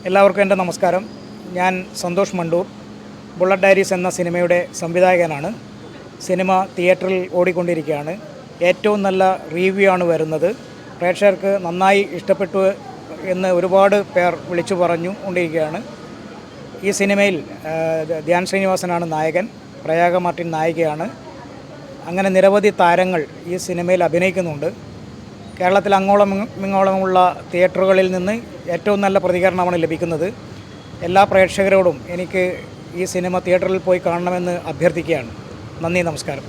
എല്ലാവർക്കും എൻ്റെ നമസ്കാരം. ഞാൻ സന്തോഷ് മണ്ടൂർ. ബുള്ളറ്റ് ഡയറീസ് എന്ന സിനിമയുടെ സംവിധായകനാണ്. സിനിമ തിയേറ്ററിൽ ഓടിക്കൊണ്ടിരിക്കുകയാണ്. ഏറ്റവും നല്ല റിവ്യൂ ആണ് വരുന്നത്. പ്രേക്ഷകർക്ക് നന്നായി ഇഷ്ടപ്പെട്ടു എന്ന് ഒരുപാട് പേർ വിളിച്ചു പറഞ്ഞു കൊണ്ടിരിക്കുകയാണ്. ഈ സിനിമയിൽ ധ്യാൻ ശ്രീനിവാസനാണ് നായകൻ, പ്രയാഗ മാർട്ടിൻ നായികയാണ്. അങ്ങനെ നിരവധി താരങ്ങൾ ഈ സിനിമയിൽ അഭിനയിക്കുന്നുണ്ട്. കേരളത്തിൽ അങ്ങോളം ഇങ്ങോളമുള്ള തിയേറ്ററുകളിൽ നിന്ന് ഏറ്റവും നല്ല പ്രതികരണമാണ് ലഭിക്കുന്നത്. എല്ലാ പ്രേക്ഷകരോടും എനിക്ക് ഈ സിനിമ തിയേറ്ററിൽ പോയി കാണണമെന്ന് അഭ്യർത്ഥിക്കുകയാണ്. നന്ദി, നമസ്കാരം.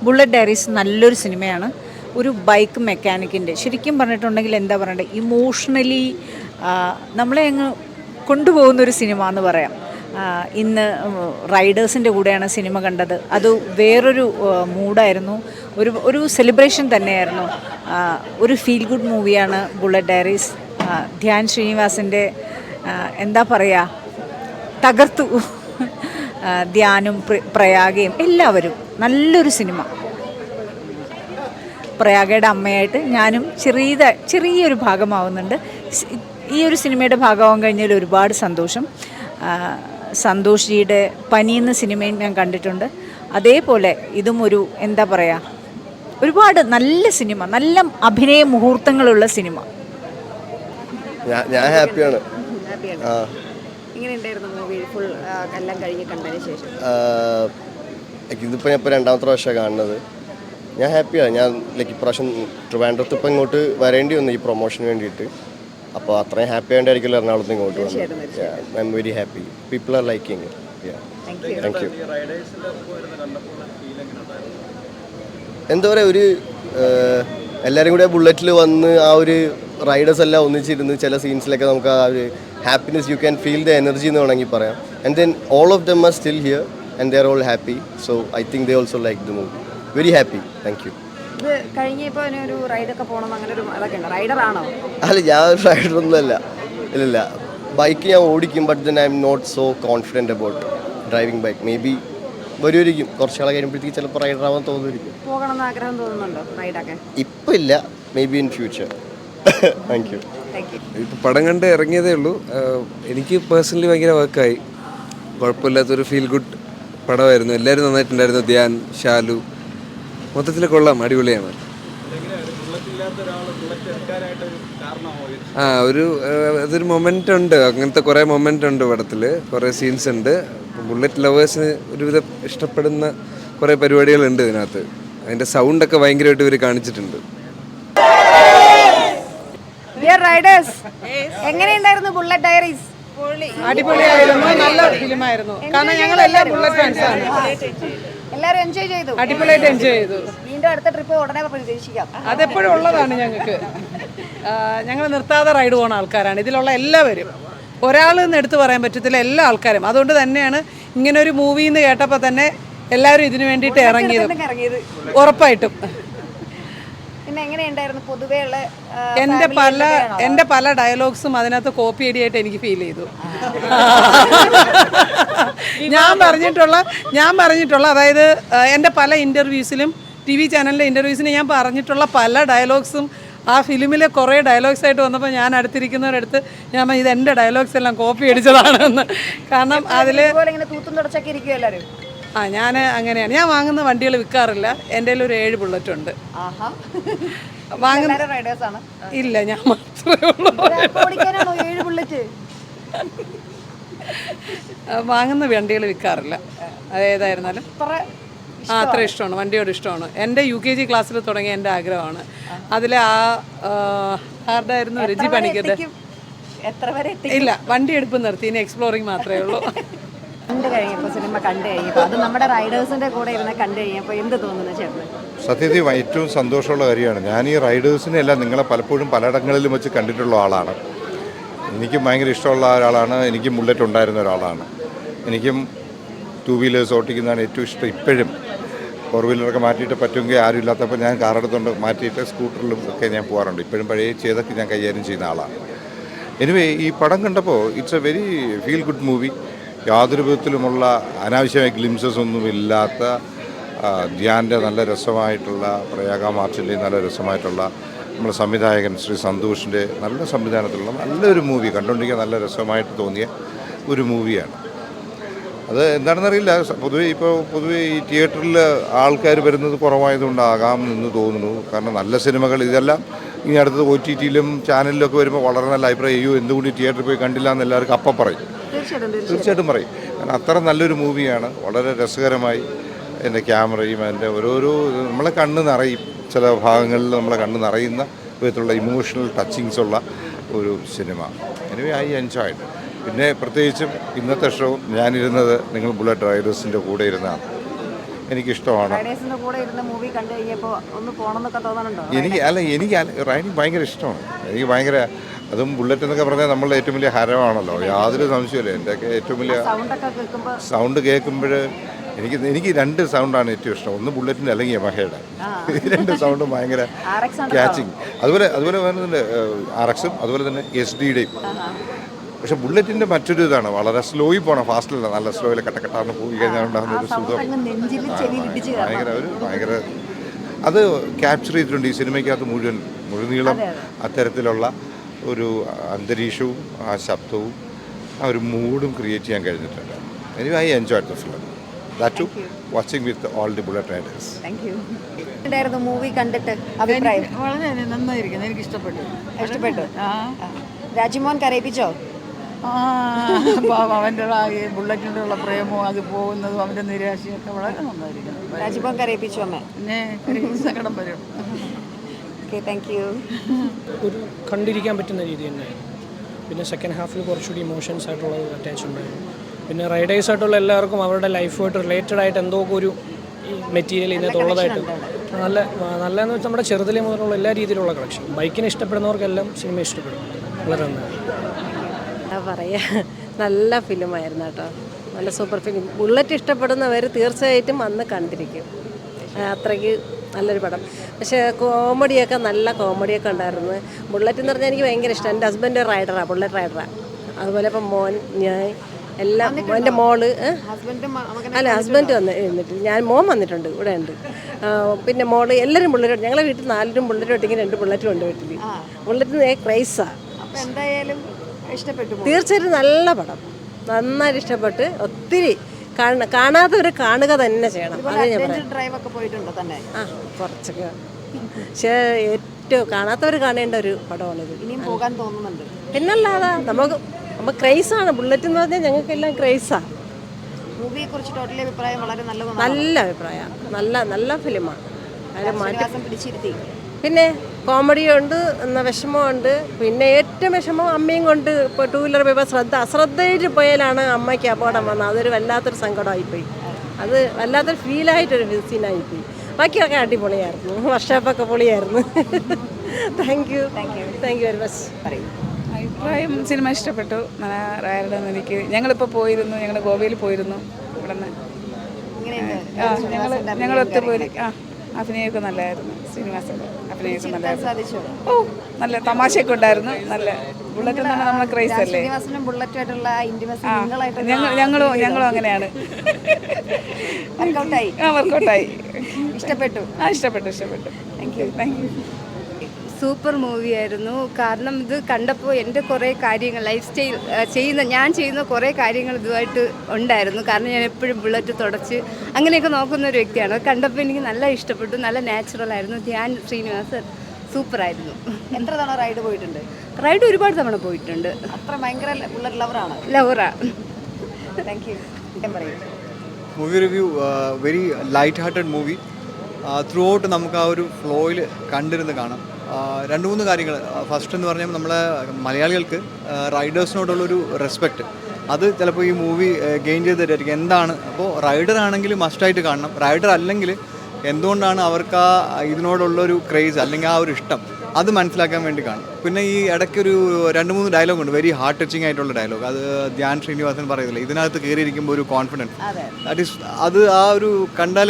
ബുള്ളറ്റ് ഡയറീസ് നല്ലൊരു സിനിമയാണ്. ഒരു ബൈക്ക് മെക്കാനിക്കിൻ്റെ, ശരിക്കും പറഞ്ഞിട്ടുണ്ടെങ്കിൽ എന്താ പറയണ്ടേ, ഇമോഷണലി നമ്മളെ അങ്ങ് കൊണ്ടുപോകുന്നൊരു സിനിമ എന്ന് പറയാം. ഇന്ന് റൈഡേഴ്സിൻ്റെ കൂടെയാണ് സിനിമ കണ്ടത്. അത് വേറൊരു മൂഡായിരുന്നു, ഒരു സെലിബ്രേഷൻ തന്നെയായിരുന്നു. ഒരു ഫീൽ ഗുഡ് മൂവിയാണ് ബുള്ളറ്റ് ഡയറീസ്. ധ്യാൻ ശ്രീനിവാസിൻ്റെ എന്താ പറയുക, തകർത്തു. ധ്യാനും പ്രയാഗയും എല്ലാവരും നല്ലൊരു സിനിമ. പ്രയാഗയുടെ അമ്മയായിട്ട് ഞാനും ചെറിയൊരു ഭാഗമാവുന്നുണ്ട്. ഈ ഒരു സിനിമയുടെ ഭാഗമാകാൻ കഴിഞ്ഞതിൽ ഒരുപാട് സന്തോഷം. സന്തോഷ് ജിയുടെ പനി എന്ന സിനിമയും ഞാൻ കണ്ടിട്ടുണ്ട്. അതേപോലെ ഇതും ഒരു എന്താ പറയുക, ഒരുപാട് നല്ല സിനിമ, നല്ല അഭിനയ മുഹൂർത്തങ്ങളുള്ള സിനിമ. ഞാൻ ഹാപ്പിയാണ്. ഇതിപ്പോൾ ഞാൻ ഇപ്പോൾ രണ്ടാമത്തെ പ്രാവശ്യമാണ് കാണുന്നത്. ഞാൻ ഹാപ്പിയാണ്. ഞാൻ ഇപ്രാവശ്യം ട്രിവാൻഡ്രത്ത് ഇപ്പം ഇങ്ങോട്ട് വരേണ്ടി വന്നു ഈ പ്രൊമോഷന് വേണ്ടിയിട്ട്. അപ്പോൾ അത്രയും ഹാപ്പി ആയിട്ടായിരിക്കുമല്ലോ എറണാകുളത്ത് ഇങ്ങോട്ട് വന്നത്. I am very happy. People are liking it. Thank you. എന്താ പറയുക, ഒരു എല്ലാവരും കൂടെ ബുള്ളറ്റിൽ വന്ന് ആ ഒരു റൈഡേഴ്സ് എല്ലാം ഒന്നിച്ചിരുന്ന് ചില സീൻസിലൊക്കെ നമുക്ക് ആ ഒരു happiness, you can feel the energy എന്ന് വേണമെങ്കിൽ പറയാം. And then all of them are still here and they are all happy. So I think they also like the movie. Very happy. Thank you. ഇത് കഴിഞ്ഞപ്പോൾ ഒരു റൈഡൊക്കെ പോകണം, അങ്ങനെ ഒരു അതൊക്കെ ഉണ്ട്. റൈഡറാണോ? അല്ല, ഞാൻ റൈഡറൊന്നുമല്ല. ഇല്ല, ബൈക്ക് ഞാൻ ഓടിക്കും. But then I am not so confident about driving bike. Maybe വരുമായിരിക്കും, കുറച്ച് നാളെ കഴിയുമ്പോഴത്തേക്ക് ചിലപ്പോൾ റൈഡർ ആവാൻ തോന്നുമായിരിക്കും. പോകണമെന്ന് ആഗ്രഹം തോന്നുന്നുണ്ടോ റൈഡൊക്കെ? ഇപ്പം ഇല്ല, may be in future. Thank you. ഇപ്പോൾ പടം കണ്ട് ഇറങ്ങിയതേ ഉള്ളൂ. എനിക്ക് പേഴ്സണലി ഭയങ്കര വർക്കായി. കുഴപ്പമില്ലാത്തൊരു ഫീൽ ഗുഡ് പടമായിരുന്നു. എല്ലാവരും നന്നായിട്ടുണ്ടായിരുന്നു. ധ്യാൻ, ഷാലു, മൊത്തത്തിൽ കൊള്ളാം, അടിപൊളിയാണ്. അതൊരു മൊമെൻ്റ് ഉണ്ട്, അങ്ങനത്തെ കുറേ മൊമെൻ്റ് ഉണ്ട് പടത്തിൽ, കുറേ സീൻസ് ഉണ്ട്. ബുള്ളറ്റ് ലവേഴ്സിന് ഒരുവിധം ഇഷ്ടപ്പെടുന്ന കുറേ പരിപാടികളുണ്ട് ഇതിനകത്ത്. അതിൻ്റെ സൗണ്ടൊക്കെ ഭയങ്കരമായിട്ട് ഇവർ കാണിച്ചിട്ടുണ്ട്. റൈഡേഴ്സ്, എങ്ങനെയുണ്ടായിരുന്നു ബുള്ളറ്റ് ഡയറീസ്? അടിപൊളിയായിരുന്നു, നല്ല ഫിലിമായിരുന്നു. കാരണം ഞങ്ങളെല്ലാം ബുള്ളറ്റ് ഫാൻസാണ്. എല്ലാവരും എൻജോയ് ചെയ്തു, അടിപൊളിയായിട്ട് എൻജോയ് ചെയ്തു. വീണ്ടും അടുത്ത ട്രിപ്പ് ഉടനെ പ്രതീക്ഷിക്കാം. അതെപ്പോഴും ഉള്ളതാണ് ഞങ്ങൾക്ക്. ഞങ്ങൾ നിർത്താതെ റൈഡ് പോകുന്ന ആൾക്കാരാണ് ഇതിലുള്ള എല്ലാവരും. ഒരാളെന്ന് എടുത്തു പറയാൻ പറ്റത്തില്ല, എല്ലാ ആൾക്കാരും. അതുകൊണ്ട് തന്നെയാണ് ഇങ്ങനൊരു മൂവി എന്ന് കേട്ടപ്പോൾ തന്നെ എല്ലാവരും ഇതിനു വേണ്ടിയിട്ട് ഇറങ്ങിയത്. ഉറപ്പായിട്ടും. പിന്നെ എങ്ങനെയുണ്ടായിരുന്നു പൊതുവെയുള്ള എൻ്റെ പല ഡയലോഗ്സും അതിനകത്ത് കോപ്പി അടിയായിട്ട് എനിക്ക് ഫീൽ ചെയ്തു. ഞാൻ പറഞ്ഞിട്ടുള്ള അതായത് എൻ്റെ പല ഇൻ്റർവ്യൂസിലും, TV ചാനലിലെ ഇൻ്റർവ്യൂസിന് ഞാൻ പറഞ്ഞിട്ടുള്ള പല ഡയലോഗ്സും ആ ഫിലിമിലെ കുറേ ഡയലോഗ്സ് ആയിട്ട് വന്നപ്പോൾ ഞാൻ അടുത്തിരിക്കുന്നവരടുത്ത് ഞാൻ ഇത് എൻ്റെ ഡയലോഗ്സ് എല്ലാം കോപ്പി അടിച്ചതാണെന്ന്. കാരണം അതിൽ തൂത്തും തുടച്ചൊക്കെ ഇരിക്കും എല്ലാവരും. ഞാൻ അങ്ങനെയാണ്. ഞാൻ വാങ്ങുന്ന വണ്ടികൾ വിൽക്കാറില്ല. എൻ്റെ കയ്യിൽ ഒരു 7 ബുള്ളറ്റ് ഉണ്ട്. ഇല്ല, ഞാൻ മാത്രമേ ഉള്ളൂ. വാങ്ങുന്ന വണ്ടികൾ വിൽക്കാറില്ല. അതേതായിരുന്നാലും അത്ര ഇഷ്ടമാണ്, വണ്ടിയോട് ഇഷ്ടമാണ്. എൻ്റെ UKG ക്ലാസ്സിൽ തുടങ്ങിയ എൻ്റെ ആഗ്രഹമാണ്. അതിൽ ആരുടെയായിരുന്നു, രജി പണിക്കത്. ഇല്ല, വണ്ടി എടുപ്പ് നിർത്തി, ഇനി എക്സ്പ്ലോറിങ് മാത്രമേ ഉള്ളൂ. സിനിമ കണ്ടു കഴിഞ്ഞപ്പോൾ അത് നമ്മുടെ റൈഡേഴ്സിൻ്റെ കൂടെ ഇരുന്ന് കണ്ടു കഴിഞ്ഞപ്പോൾ എന്ത് തോന്നുന്നു ചേട്ടൻ? സത്യത്തിൽ ഏറ്റവും സന്തോഷമുള്ള കാര്യമാണ്. ഞാൻ ഈ റൈഡേഴ്സിനെ എല്ലാം നിങ്ങളെ പലപ്പോഴും പലയിടങ്ങളിലും വെച്ച് കണ്ടിട്ടുള്ള ആളാണ്. എനിക്കും ഭയങ്കര ഇഷ്ടമുള്ള ഒരാളാണ്. എനിക്കും ബുള്ളറ്റ് ഉണ്ടായിരുന്ന ഒരാളാണ്. എനിക്കും 2 വീലേഴ്സ് ഓട്ടിക്കുന്നതാണ് ഏറ്റവും ഇഷ്ടം. ഇപ്പോഴും 4 വീലറൊക്കെ മാറ്റിയിട്ട് പറ്റുമെങ്കിൽ ആരും ഇല്ലാത്തപ്പോൾ ഞാൻ കാറെടുത്തുകൊണ്ട് മാറ്റിയിട്ട് സ്കൂട്ടറിലും ഒക്കെ ഞാൻ പോകാറുണ്ട്. ഇപ്പോഴും പഴയ ചെയ്തൊക്കെ ഞാൻ കൈകാര്യം ചെയ്യുന്ന ആളാണ്. എനിവേ, ഈ പടം കണ്ടപ്പോൾ it's A very feel good movie. യാതൊരു വിധത്തിലുമുള്ള അനാവശ്യമായ ഗ്ലിംസസ് ഒന്നുമില്ലാത്ത ധ്യാൻ്റെ നല്ല രസമായിട്ടുള്ള, പ്രയാഗ മാർച്ചിൻ്റെ നല്ല രസമായിട്ടുള്ള നമ്മുടെ സംവിധായകൻ ശ്രീ സന്തോഷിൻ്റെ നല്ല സംവിധാനത്തിലുള്ള നല്ലൊരു മൂവി, കണ്ടുകൊണ്ടിരിക്കാൻ നല്ല രസമായിട്ട് തോന്നിയ ഒരു മൂവിയാണ്. അത് എന്താണെന്നറിയില്ല, പൊതുവേ ഈ തിയേറ്ററിൽ ആൾക്കാർ വരുന്നത് കുറവായതുകൊണ്ടാകാം എന്ന് തോന്നുന്നു. കാരണം നല്ല സിനിമകൾ ഇതെല്ലാം ഇനി അടുത്തത് OTT-യിലും ചാനലിലൊക്കെ വരുമ്പോൾ വളരെ നല്ല അഭിപ്രായം, അയ്യോ എന്തുകൊണ്ട് തിയേറ്ററിൽ പോയി കണ്ടില്ല എന്ന് എല്ലാവർക്കും അപ്പം പറയും, തീർച്ചയായിട്ടും പറയും. കാരണം അത്ര നല്ലൊരു മൂവിയാണ്. വളരെ രസകരമായി എൻ്റെ ക്യാമറയും അതിൻ്റെ ഓരോരോ നമ്മളെ കണ്ണ് നിറയും, ചില ഭാഗങ്ങളിൽ നമ്മളെ കണ്ണ് നിറയുന്ന വിധത്തിലുള്ള ഇമോഷണൽ ടച്ചിങ്സ് ഉള്ള ഒരു സിനിമ. Anyway I enjoyed. പിന്നെ പ്രത്യേകിച്ചും ഇന്നത്തെ ഷോ ഞാനിരുന്നത് നിങ്ങൾ ബുള്ളറ്റ് റൈഡേഴ്സിൻ്റെ കൂടെ ഇരുന്നാണ്. എനിക്കിഷ്ടമാണ്. റൈഡേഴ്സിന്റെ കൂടെ ഇരുന്ന മൂവി കണ്ടു കഴിഞ്ഞപ്പോൾ ഒന്ന് പോകണമെന്നൊക്കെ തോന്നുന്നുണ്ടോ? എനിക്ക് റൈഡിങ് ഭയങ്കര ഇഷ്ടമാണ്. എനിക്ക് ഭയങ്കര, അതും ബുള്ളറ്റ് എന്നൊക്കെ പറഞ്ഞാൽ നമ്മളുടെ ഏറ്റവും വലിയ ഹരമാണല്ലോ, യാതൊരു സംശയമില്ല. എൻ്റെയൊക്കെ ഏറ്റവും വലിയ സൗണ്ട് കേൾക്കുമ്പോൾ എനിക്ക് 2 സൗണ്ടാണ് ഏറ്റവും ഇഷ്ടം. ഒന്ന് ബുള്ളറ്റിൻ്റെ അല്ലെങ്കിൽ യമഹയുടെ. ഈ 2 സൗണ്ടും ഭയങ്കര ക്യാച്ചിങ്. അതുപോലെ വരുന്നുണ്ട് RX-ഉം അതുപോലെ തന്നെ SD-യുടെയും. പക്ഷെ ബുള്ളറ്റിൻ്റെ മറ്റൊരു ഇതാണ്, വളരെ സ്ലോയിൽ പോകണം, ഫാസ്റ്റിലല്ല, നല്ല സ്ലോയിൽ കട്ടക്കട്ടാന്ന് പോയി കഴിഞ്ഞാൽ ഉണ്ടാകുന്ന ഒരു സുഖം ഭയങ്കര അത് ക്യാപ്ചർ ചെയ്തിട്ടുണ്ട് ഈ സിനിമയ്ക്കകത്ത് മുഴുനീളം. അത്തരത്തിലുള്ള ഒരു അന്തരീക്ഷവും ആ ശബ്ദവും ആ ഒരു മൂഡും ക്രിയേറ്റ് ചെയ്യാൻ കഴിഞ്ഞിട്ടുണ്ട്. Anyway I enjoyed the film. That too, watching with all the bullet riders. Thank you. എന്തായിരുന്നു മൂവി കണ്ടിട്ട് അഭിപ്രായം? വളരെ നന്നായിരിക്കുന്നു, എനിക്ക് ഇഷ്ടപ്പെട്ടു. രാജിമോൻ കരയിപ്പിച്ചോ? അവൻ്റെ ബുള്ളറ്റിൻ്റെ ഉള്ള പ്രേമവും അത് പോകുന്നതും അവൻ്റെ നിരാശയൊക്കെ വളരെ നന്നായിരിക്കുന്നു. രാജിമോൻ കരയിപ്പിച്ചു അമ്മ? പിന്നെ സങ്കടം വരും. Okay, thank you. ഒരു കണ്ടിരിക്കാൻ പറ്റുന്ന രീതി തന്നെയായിരുന്നു. പിന്നെ സെക്കൻഡ് ഹാഫിൽ കുറച്ചുകൂടി ഇമോഷൻസ് ആയിട്ടുള്ളത് അറ്റാച്ച് ഉണ്ടായിരുന്നു. പിന്നെ റൈഡേഴ്സ് ആയിട്ടുള്ള എല്ലാവർക്കും അവരുടെ ലൈഫുമായിട്ട് റിലേറ്റഡ് ആയിട്ട് എന്തോ ഒരു ഈ മെറ്റീരിയൽ ഇതിനകത്തുള്ളതായിട്ട് നല്ലതെന്ന് വെച്ചാൽ നമ്മുടെ ചെറുതിലെ മുതലുള്ള എല്ലാ രീതിയിലുള്ള കളക്ഷൻ. ബൈക്കിനെ ഇഷ്ടപ്പെടുന്നവർക്കെല്ലാം സിനിമ ഇഷ്ടപ്പെടും. വളരെ നന്നായി. നല്ല ഫിലിമായിരുന്നു കേട്ടോ, നല്ല സൂപ്പർ ഫിലിം. ബുള്ളറ്റ് ഇഷ്ടപ്പെടുന്നവർ തീർച്ചയായിട്ടും വന്ന് കണ്ടിരിക്കും. അത്രയ്ക്ക് നല്ലൊരു പടം. പക്ഷേ കോമഡിയൊക്കെ നല്ല കോമഡിയൊക്കെ ഉണ്ടായിരുന്നു. ബുള്ളറ്റ് എന്ന് പറഞ്ഞാൽ എനിക്ക് ഭയങ്കര ഇഷ്ടം. എൻ്റെ ഹസ്ബൻഡ് റൈഡറാണ്, ബുള്ളറ്റ് റൈഡറാണ്. അതുപോലെ ഇപ്പം മോൻ, ഞാൻ എല്ലാം, എൻ്റെ മോള് ഹസ്ബൻഡ് വന്നിട്ട് മോൻ വന്നിട്ടുണ്ട്, ഇവിടെ ഉണ്ട്. പിന്നെ മോള് എല്ലാവരും ബുള്ളറ്റ്, ഞങ്ങളെ വീട്ടിൽ 4 ബുള്ളറ്റ് ഒട്ടിങ്ങനെ 2 ബുള്ളറ്റും ഉണ്ട് വീട്ടിൽ. ബുള്ളറ്റിന് ക്രൈസാണ്. എന്തായാലും ഇഷ്ടപ്പെട്ടു. തീർച്ചയായിട്ടും നല്ല പടം, നന്നായിട്ട് ഇഷ്ടപ്പെട്ട്. ഒത്തിരി കാണാത്തവർ കാണുക തന്നെ ചെയ്യണം. അത് ഞാൻ പറയാം. കുറച്ചൊക്കെ, പക്ഷേ ഏറ്റവും കാണാത്തവർ കാണേണ്ട ഒരു പടമാണിത്. ഇനിയും പോകാൻ തോന്നുന്നുണ്ട്. പിന്നല്ലാതെ നമുക്ക് ക്രൈസാണ്. ബുള്ളറ്റ് എന്ന് പറഞ്ഞാൽ ഞങ്ങൾക്കെല്ലാം ക്രൈസാണ്. മൂവിയെ കുറിച്ച് ടോട്ടലി അഭിപ്രായം വളരെ നല്ല അഭിപ്രായമാണ്. നല്ല ഫിലിമാണ്. അതിൽ മാറ്റം പിടിച്ചിരുത്തി. പിന്നെ കോമഡിയുണ്ട്, വിഷമമുണ്ട്. പിന്നെ ഏറ്റവും വിഷമം അമ്മയും കൊണ്ട് ഇപ്പോൾ 2 വീലർ പോയപ്പോൾ അശ്രദ്ധയിൽ പോയാലാണ് അമ്മയ്ക്ക് അപകടം വന്നത്. അതൊരു വല്ലാത്തൊരു സങ്കടമായിപ്പോയി. അത് വല്ലാത്തൊരു ഫീലായിട്ടൊരു സീനായിപ്പോയി. ബാക്കിയൊക്കെ അടിപൊളിയായിരുന്നു, വർക്ക്ഷോപ്പൊക്കെ പൊളിയായിരുന്നു. Thank you very much. അഭിപ്രായം, സിനിമ ഇഷ്ടപ്പെട്ടു. റൈഡെന്ന് എനിക്ക്, ഞങ്ങളിപ്പോൾ പോയിരുന്നു, ഞങ്ങൾ ഗോവയിൽ പോയിരുന്നു. ഇവിടെ നിന്ന് ഞങ്ങൾ ഒത്തുപോയി. അഭിനയമൊക്കെ നല്ലതായിരുന്നു. ശ്രീനിവാസൻ്റെ അഭിനയമൊക്കെ നല്ലതായിരുന്നു. ഓ, നല്ല തമാശയൊക്കെ ഉണ്ടായിരുന്നു. നല്ല ബുള്ളറ്റ് എന്ന് പറഞ്ഞാൽ നമ്മളെ ക്രൈസ് അല്ലേ. ഞങ്ങളും അങ്ങനെയാണ്. വർക്കൗട്ടായി. ഇഷ്ടപ്പെട്ടു. Thank you. സൂപ്പർ മൂവിയായിരുന്നു. കാരണം ഇത് കണ്ടപ്പോൾ എൻ്റെ കുറേ കാര്യങ്ങൾ, ലൈഫ് സ്റ്റൈൽ ഞാൻ ചെയ്യുന്ന കുറേ കാര്യങ്ങൾ ഇതുമായിട്ട് ഉണ്ടായിരുന്നു. കാരണം ഞാൻ എപ്പോഴും ബുള്ളറ്റ് തുടച്ച് അങ്ങനെയൊക്കെ നോക്കുന്ന ഒരു വ്യക്തിയാണ്. അത് കണ്ടപ്പോൾ എനിക്ക് നല്ല ഇഷ്ടപ്പെട്ടു. നല്ല നാച്ചുറലായിരുന്നു. ധ്യാൻ ശ്രീനിവാസൻ സൂപ്പറായിരുന്നു. എത്ര തവണ റൈഡ് പോയിട്ടുണ്ട്? റൈഡ് ഒരുപാട് തവണ പോയിട്ടുണ്ട്. അത്ര ഭയങ്കര ബുള്ളറ്റ് ലവറാണ്. Thank you. Movie review, very light hearted movie. Throughout നമുക്ക് ആ ഒരു ഫ്ലോയിൽ കണ്ടിരുന്ന് കാണാം. 2-3 കാര്യങ്ങൾ. ഫസ്റ്റ് എന്ന് പറഞ്ഞാൽ നമ്മളെ മലയാളികൾക്ക് റൈഡേഴ്സിനോടുള്ളൊരു റെസ്പെക്റ്റ്, അത് ചിലപ്പോൾ ഈ മൂവി ഗെയിൻ ചെയ്ത് തരുമായിരിക്കും. എന്താണ് അപ്പോൾ റൈഡർ ആണെങ്കിൽ മസ്റ്റായിട്ട് കാണണം. റൈഡർ അല്ലെങ്കിൽ എന്തുകൊണ്ടാണ് അവർക്ക് ആ ഇതിനോടുള്ളൊരു ക്രേസ് അല്ലെങ്കിൽ ആ ഒരു ഇഷ്ടം, അത് മനസ്സിലാക്കാൻ വേണ്ടി കാണും. പിന്നെ ഈ ഇടയ്ക്കൊരു 2-3 ഡയലോഗുണ്ട്, വെരി ഹാർട്ട് ടച്ചിങ് ആയിട്ടുള്ള ഡയലോഗ്. അത് ധ്യാൻ ശ്രീനിവാസൻ പറയുന്നില്ല, ഇതിനകത്ത് കയറിയിരിക്കുമ്പോൾ ഒരു കോൺഫിഡൻസ്, അത് ആ ഒരു കണ്ടാൽ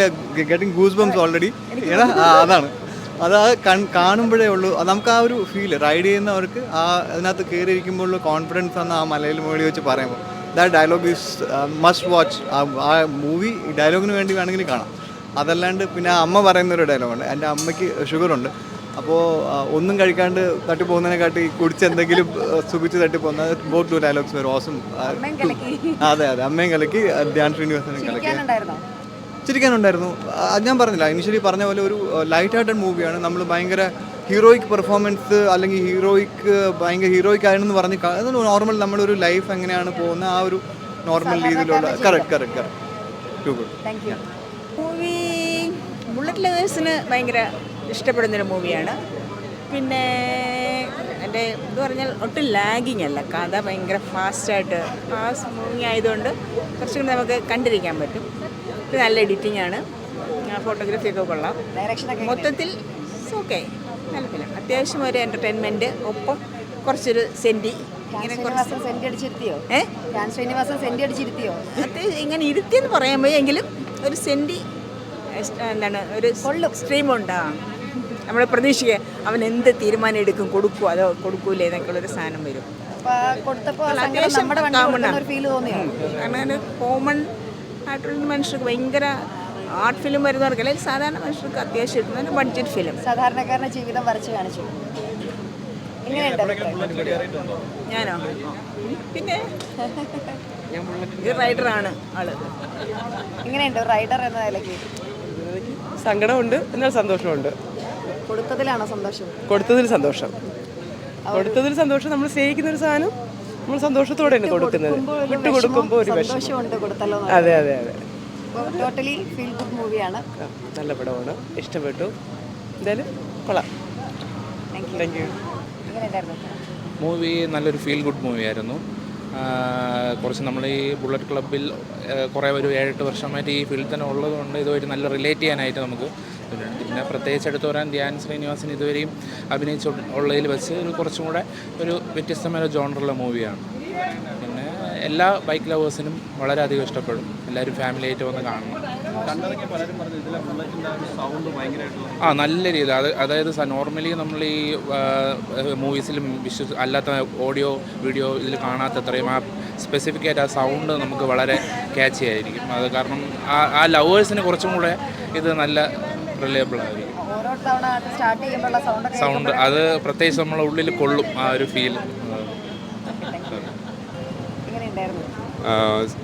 ഗെറ്റിംഗ് ഗൂസ് ബംസ് ഓൾറെഡി. അതാണ് അത് കാണുമ്പോഴേ ഉള്ളൂ നമുക്ക് ആ ഒരു ഫീൽ. റൈഡ് ചെയ്യുന്നവർക്ക് ആ അതിനകത്ത് കയറിയിരിക്കുമ്പോഴുള്ള കോൺഫിഡൻസ് ആണ് ആ മലയിൽ മുകളിൽ വെച്ച് പറയുമ്പോൾ. That dialogue is must watch. ആ മൂവി ഡയലോഗിന് വേണ്ടി വേണമെങ്കിൽ കാണാം. അതല്ലാണ്ട് പിന്നെ അമ്മ പറയുന്നൊരു ഡയലോഗുണ്ട്. എൻ്റെ അമ്മയ്ക്ക് ഷുഗറുണ്ട്, അപ്പോൾ ഒന്നും കഴിക്കാണ്ട് തട്ടിപ്പോകുന്നതിനെക്കാട്ടി കുടിച്ച് എന്തെങ്കിലും സുഖിച്ച് തട്ടിപ്പോകുന്ന both two dialogues very awesome. അതെ അതെ, അമ്മയും കലക്കി ധ്യാൻ ശ്രീനിവാസനും കലക്കി. ചിരിക്കാനുണ്ടായിരുന്നു. അത് ഞാൻ പറഞ്ഞില്ല, ഇനിഷ്യലി പറഞ്ഞ പോലെ ഒരു ലൈറ്റ് ഹാർട്ടഡ് മൂവിയാണ്. നമ്മൾ ഭയങ്കര ഹീറോയിക് പെർഫോമൻസ് അല്ലെങ്കിൽ ഭയങ്കര ഹീറോയിക് ആയെന്ന് പറഞ്ഞ് നോർമൽ നമ്മുടെ ഒരു ലൈഫ് എങ്ങനെയാണ് പോകുന്ന ആ ഒരു നോർമൽ രീതിയിലുള്ള correct too good. Movie bullet ലവേഴ്സിന് ഭയങ്കര ഇഷ്ടപ്പെടുന്നൊരു മൂവിയാണ്. പിന്നെ എൻ്റെ ഇത് പറഞ്ഞാൽ ഒട്ടും ലാഗിങ് അല്ല, കഥ ഭയങ്കര ഫാസ്റ്റായിട്ട് മൂവിങ് ആയതുകൊണ്ട് കുറച്ചും കൂടി നമുക്ക് കണ്ടിരിക്കാൻ പറ്റും. പിന്നെ നല്ല എഡിറ്റിംഗ് ആണ്, ഫോട്ടോഗ്രാഫിയൊക്കെ കൊള്ളാം. മൊത്തത്തിൽ ഓക്കെ, നല്ല ഫിലിം. അത്യാവശ്യം ഒരു എൻ്റർടൈൻമെൻറ്റ്, ഒപ്പം കുറച്ചൊരു സെൻറ്റി ഇങ്ങനെ ഇങ്ങനെ ഇരുത്തിയെന്ന് പറയാൻ പോയി, എങ്കിലും ഒരു സെൻറ്റി എന്താണ് ഒരു സ്ട്രീമുണ്ട്. നമ്മൾ പ്രതീക്ഷിക്കുക അവൻ എന്ത് തീരുമാനം എടുക്കും, കൊടുക്കുമോ അതോ കൊടുക്കൂലേ എന്നൊക്കെയുള്ളൊരു സാധനം വരും. അത്യാവശ്യം കാരണം കോമൺ ആയിട്ടുള്ള മനുഷ്യർക്ക് ഭയങ്കര ആർട്ട് ഫിലിം വരുന്നവർക്ക് അല്ലെങ്കിൽ സാധാരണ മനുഷ്യർക്ക് അത്യാവശ്യം കിട്ടുന്ന ബഡ്ജറ്റ് ഫിലിം. സാധാരണക്കാരന്റെ ജീവിതം വരച്ച് കാണിച്ചു. ഞാനോ പിന്നെ റൈഡറാണ് ആള്. എങ്ങനെയുണ്ട് റൈഡർ എന്ന നിലയ്ക്ക്? സങ്കടമുണ്ട്, എന്നാൽ സന്തോഷമുണ്ട്. കൊടുത്തതിലാണോ സന്തോഷം? കൊടുത്തതിൽ സന്തോഷം. നമ്മൾ സ്നേഹിക്കുന്ന ഒരു സാധനം നമ്മൾ സന്തോഷത്തോടെ കൊടുക്കുന്നത്. വിട്ടുകൊടുക്കുമ്പോൾ ഒരു സന്തോഷമുണ്ട് കൊടുത്തല്ലോ. അതെ അതെ അതെ, ടോട്ടലി ഫീൽ ഗുഡ് മൂവിയാണ്. നല്ല പടമാണ്, ഇഷ്ടപ്പെട്ടു. എന്തായാലും കൊള്ളാം. Thank you. മൂവി നല്ലൊരു ഫീൽ ഗുഡ് മൂവിയായിരുന്നു. കുറച്ച് നമ്മൾ ഈ ബുള്ളറ്റ് ക്ലബ്ബിൽ കുറേ ഒരു 7-8 വർഷമായിട്ട് ഈ ഫീൽഡിൽ തന്നെ ഉള്ളതുകൊണ്ട് ഇതുവരെ നല്ല റിലേറ്റ് ചെയ്യാനായിട്ട് നമുക്ക് പിന്നെ പ്രത്യേകിച്ച് എടുത്തു പറയാൻ ധ്യാൻ ശ്രീനിവാസൻ ഇതുവരെയും അഭിനയിച്ചുള്ളതിൽ വെച്ച് ഒരു കുറച്ചും കൂടെ ഒരു വ്യത്യസ്തമായ ജോണറുള്ള മൂവിയാണ്. പിന്നെ എല്ലാ ബൈക്ക് ലവേഴ്സിനും വളരെയധികം ഇഷ്ടപ്പെടും. എല്ലാവരും ഫാമിലി ആയിട്ട് വന്ന് കാണണം. നല്ല രീതി അതായത് നോർമലി നമ്മൾ ഈ മൂവീസിലും അല്ലാത്ത ഓഡിയോ വീഡിയോ ഇതിൽ കാണാത്തത്രയും ആ സ്പെസിഫിക് ആയിട്ട് ആ സൗണ്ട് നമുക്ക് വളരെ ക്യാച്ചി ആയിരിക്കും. അത് കാരണം ആ ലവേഴ്സിന് കുറച്ചും കൂടെ ഇത് നല്ല റിലയബിൾ ആയിരിക്കും. സൗണ്ട് അത് പ്രത്യേകിച്ച് നമ്മളെ ഉള്ളിൽ കൊള്ളും ആ ഒരു ഫീൽ.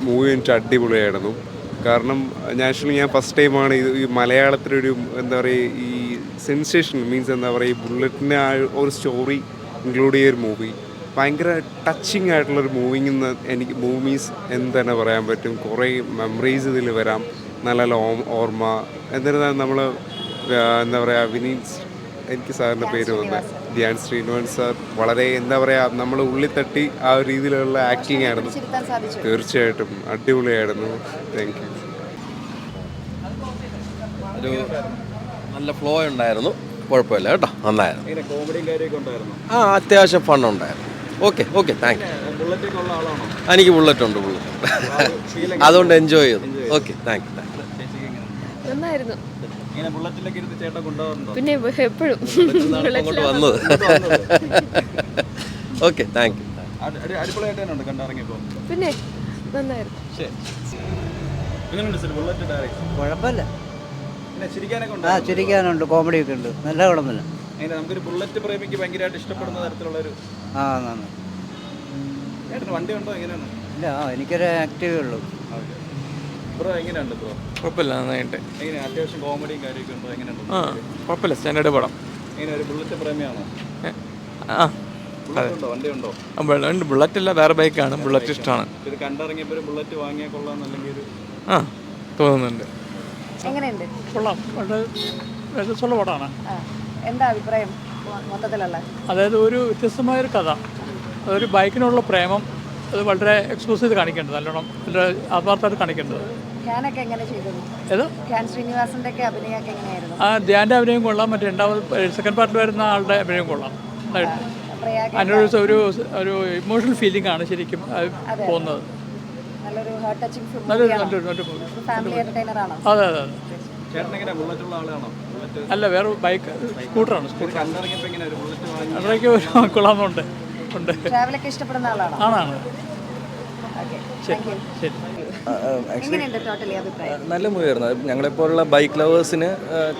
മൂവി എനിക്ക് അടിപൊളിയായിരുന്നു. കാരണം നാച്ചുറലി ഞാൻ ഫസ്റ്റ് ടൈമാണ് ഈ മലയാളത്തിലൊരു എന്താ പറയുക ഈ സെൻസേഷൻ മീൻസ് എന്താ പറയുക ഈ ബുള്ളറ്റിൻ്റെ ആ ഒരു സ്റ്റോറി ഇൻക്ലൂഡ് ചെയ്തൊരു മൂവി. ഭയങ്കര ടച്ചിങ് ആയിട്ടുള്ളൊരു എനിക്ക് മൂവീസ് എന്താണ് പറയാൻ പറ്റും. കുറേ മെമ്മറീസ് ഇതിൽ വരാം, നല്ല ഓർമ്മ. എന്നിരുന്നാലും നമ്മൾ എന്താ പറയുക എനിക്ക് സാറിൻ്റെ പേര് വന്നത് ധ്യാൻ ശ്രീനിവാസൻ സാർ വളരെ എന്താ പറയുക നമ്മൾ ഉള്ളിൽ തട്ടി ആ ഒരു രീതിയിലുള്ള ആക്ടിങ് ആയിരുന്നു. തീർച്ചയായിട്ടും അടിപൊളിയായിരുന്നു. Thank you. ഒരു നല്ല ഫ്ലോ ഉണ്ടായിരുന്നു, കുഴപ്പമില്ല കേട്ടോ, നന്നായിരുന്നു. അത്യാവശ്യം ഫണ്ണുണ്ടായിരുന്നു. Okay thank you. എനിക്ക് ബുള്ളറ്റ് ഉണ്ട് അതുകൊണ്ട് എൻജോയ് ചെയ്തു. Okay thank you. നന്നായിരുന്നു. പിന്നെ എപ്പോഴും വന്നത്. Okay thank you. പിന്നെ നന്നായിരുന്നു. കുഴപ്പമില്ല, ചിരിക്കാനുണ്ട്, കോമഡി ഒക്കെ ഉണ്ട്, നല്ല കുഴപ്പമില്ല. നമുക്കൊരു ബുള്ളറ്റ് പ്രേമിക്ക് ഭയങ്കരമായിട്ട് ഇഷ്ടപ്പെടുന്ന തരത്തിലുള്ളൊരു വണ്ടി ഉണ്ടോ? എങ്ങനെയാണ്? ഇല്ല, എനിക്കൊരു ആക്റ്റീവേ ഉള്ളൂ. ബ്രോ എങ്ങനെയുണ്ട് ബ്രോ? കുഴപ്പമില്ല, നന്നായിട്ട്. എങ്ങനെയാണ്? അത്യാവശ്യം കോമഡിയും കാര്യമൊക്കെ ഉണ്ടോ? എങ്ങനെയുണ്ട്? കുഴപ്പമില്ല, സ്റ്റാൻഡേർഡ് പടം. എങ്ങനെ ഒരു ബുള്ളറ്റ് പ്രേമിയാണോ? വണ്ടി ഉണ്ടോ? ബുള്ളറ്റ് അല്ല, വേറെ ബൈക്കാണ്. ബുള്ളറ്റ് ഇഷ്ടമാണ്. ഇത് കണ്ടിറങ്ങിയപ്പോൾ ഒരു ബുള്ളറ്റ് വാങ്ങിയാൽ കൊള്ളാമെന്നല്ലെങ്കിൽ ഒരു തോന്നുന്നുണ്ട്. എങ്ങനെയുണ്ട്? കൊള്ളാം, വളരെ രസമുള്ള പടമാണ്. എന്താ അഭിപ്രായം മൊത്തത്തിലുള്ള? അതായത് ഒരു വ്യത്യസ്തമായൊരു കഥ, അതൊരു ബൈക്കിനുള്ള പ്രേമം, അത് വളരെ എക്സ്പോസ് ചെയ്ത് കാണിക്കേണ്ടത്, നല്ലോണം വളരെ ആത്മാർത്ഥമായിട്ട് കാണിക്കേണ്ടത്. ധ്യാനൊക്കെ എങ്ങനെ ചെയ്തത്? ധ്യാൻ ശ്രീനിവാസന്റെ ഒക്കെ അഭിനയമൊക്കെ എങ്ങനെയായിരുന്നു? ധ്യാൻ്റെ അഭിനയം കൊള്ളാം, മറ്റേ സെക്കൻഡ് പാർട്ടിൽ വരുന്ന ആളുടെ അഭിനയം കൊള്ളാം. അതിനൊരു ഒരു ഇമോഷണൽ ഫീലിംഗ് ആണ് ശരിക്കും പോകുന്നത്. നല്ലൊരു heart touching film. Family entertainer ആണോ? അതെ അതെ അതെ. അല്ല, വേറെ ബൈക്ക് സ്കൂട്ടറാണ്. അവിടേക്ക് കൊള്ളാമെന്നുണ്ട്. ട്രാവലൊക്കെ ഇഷ്ടപ്പെടുന്ന ആളാണോ? ആണാണ്. എങ്ങനെയുണ്ട് ടോട്ടലി അഭിപ്രായം? നല്ല മൂവിയായിരുന്നു. ഞങ്ങളെപ്പോലുള്ള ബൈക്ക് ലവേഴ്സിന്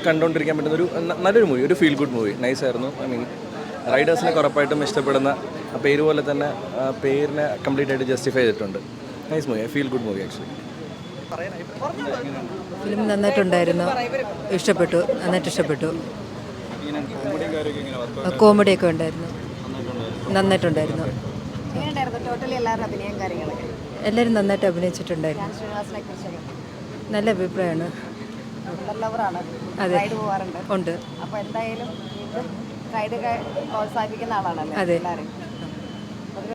കണ്ടുകൊണ്ടിരിക്കാൻ പറ്റുന്ന ഒരു നല്ലൊരു മൂവി, ഒരു ഫീൽ ഗുഡ് മൂവി. നൈസായിരുന്നു. ഐ മീൻ റൈഡേഴ്സിനെ ഉറപ്പായിട്ടും ഇഷ്ടപ്പെടുന്ന പേര് പോലെ തന്നെ പേരിനെ കംപ്ലീറ്റ് ആയിട്ട് ജസ്റ്റിഫൈ ചെയ്തിട്ടുണ്ട്. Nice movie, feel good movie actually. Film നന്നായിട്ടുണ്ടായിരുന്നു, ഇഷ്ടപ്പെട്ടു, നന്നായിട്ട് ഇഷ്ടപ്പെട്ടു. കോമഡിയൊക്കെ ഉണ്ടായിരുന്നു, നന്നായിട്ടുണ്ടായിരുന്നു. എങ്ങനെയുണ്ടായിരുന്നു ടോട്ടലി എല്ലാവരും അഭിനയം കാര്യങ്ങളൊക്കെ? എല്ലാവരും നന്നായിട്ട് അഭിനയിച്ചിട്ടുണ്ടായിരുന്നു. ശ്രീനിവാസനെ കുറിച്ചൊക്കെ നല്ല അഭിപ്രായമാണ്. ലവറാണ്, അതെ. റൈഡ് പോകാറുണ്ട്. ഉണ്ട്. അപ്പോൾ എന്തായാലും വീണ്ടും റൈഡ് പ്രോത്സാഹിപ്പിക്കുന്ന ആളാണല്ലോ അതെ. എല്ലാവരും.